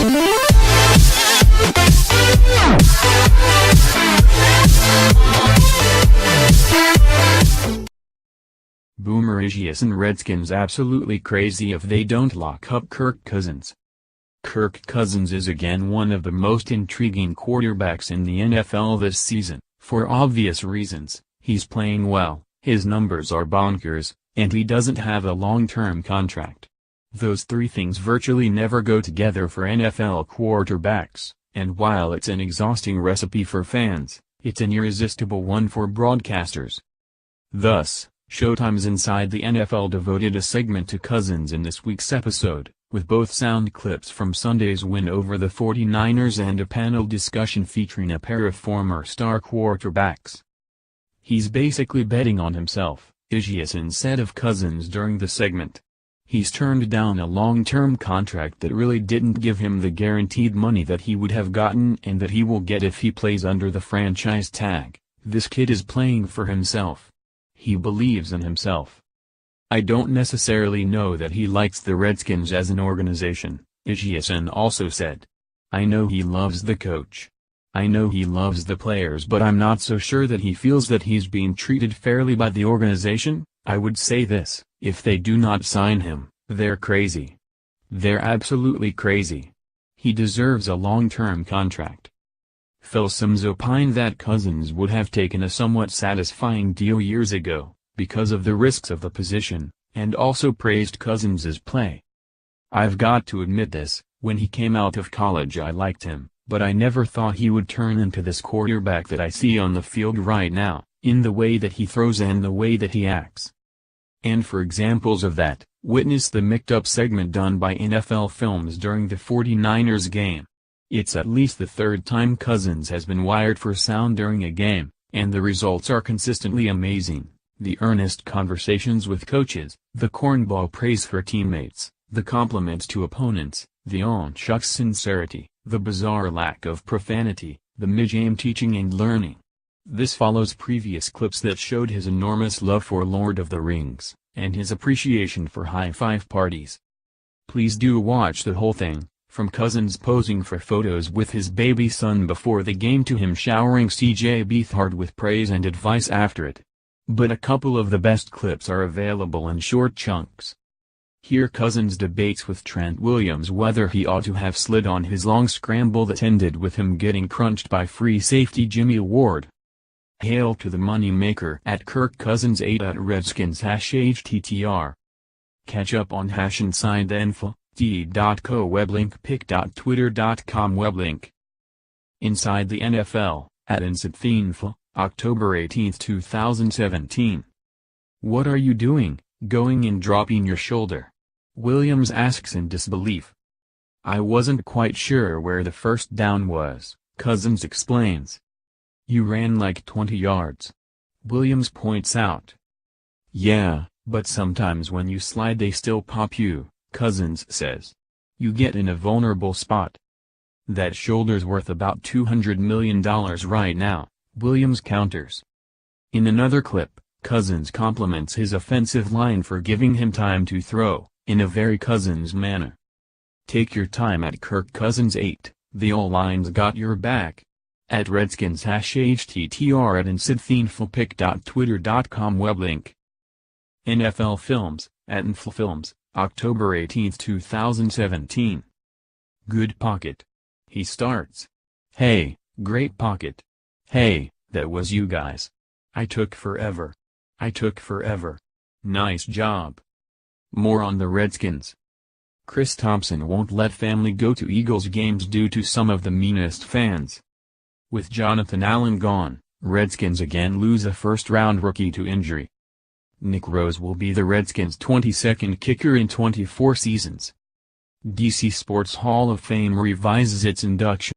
Boomer Esiason Redskins absolutely crazy if they don't lock up Kirk Cousins. Kirk Cousins is again one of the most intriguing quarterbacks in the NFL this season. For obvious reasons, he's playing well, his numbers are bonkers, and he doesn't have a long-term contract. Those three things virtually never go together for NFL quarterbacks, and while it's an exhausting recipe for fans, it's an irresistible one for broadcasters. Thus, Showtime's Inside the NFL devoted a segment to Cousins in this week's episode, with both sound clips from Sunday's win over the 49ers and a panel discussion featuring a pair of former star quarterbacks. "He's basically betting on himself," Esiason said of Cousins during the segment. "He's turned down a long-term contract that really didn't give him the guaranteed money that he would have gotten and that he will get if he plays under the franchise tag. This kid is playing for himself. He believes in himself. I don't necessarily know that he likes the Redskins as an organization," Esiason also said. "I know he loves the coach. I know he loves the players, but I'm not so sure that he feels that he's being treated fairly by the organization. I would say this, if they do not sign him, they're crazy. They're absolutely crazy. He deserves a long-term contract." Phil Simms opined that Cousins would have taken a somewhat satisfying deal years ago, because of the risks of the position, and also praised Cousins' play. "I've got to admit this, when he came out of college I liked him, but I never thought he would turn into this quarterback that I see on the field right now, in the way that he throws and the way that he acts." And for examples of that, witness the mixed-up segment done by NFL Films during the 49ers game. It's at least the third time Cousins has been wired for sound during a game, and the results are consistently amazing. The earnest conversations with coaches, the cornball praise for teammates, the compliments to opponents, the on-shucks sincerity, the bizarre lack of profanity, the mid-game teaching and learning. This follows previous clips that showed his enormous love for Lord of the Rings, and his appreciation for high-five parties. Please do watch the whole thing, from Cousins posing for photos with his baby son before the game to him showering CJ Beathard with praise and advice after it. But a couple of the best clips are available in short chunks. Here Cousins debates with Trent Williams whether he ought to have slid on his long scramble that ended with him getting crunched by free safety Jimmy Ward. Hail to the moneymaker at Kirk Cousins 8 at Redskins #HTTR. Catch up on #Inside the info. D.co weblink pic.twitter.com weblink. Inside the NFL, at InsideTheInfo, October 18, 2017. "What are you doing, going and dropping your shoulder?" Williams asks in disbelief. "I wasn't quite sure where the first down was," Cousins explains. "You ran like 20 yards. Williams points out. "Yeah, but sometimes when you slide they still pop you," Cousins says. "You get in a vulnerable spot. That shoulder's worth about $200 million right now," Williams counters. In another clip, Cousins compliments his offensive line for giving him time to throw, in a very Cousins manner. "Take your time at Kirk Cousins 8, the O-line's got your back." At Redskins #HTTR at InsideTheInfopic.twitter.com weblink. NFL Films, at InfoFilms, October 18, 2017. "Good pocket." He starts. "Hey, great pocket. Hey, that was you guys. I took forever. Nice job." More on the Redskins. Chris Thompson won't let family go to Eagles games due to some of the meanest fans. With Jonathan Allen gone, Redskins again lose a first-round rookie to injury. Nick Rose will be the Redskins' 22nd kicker in 24 seasons. DC Sports Hall of Fame revises its induction.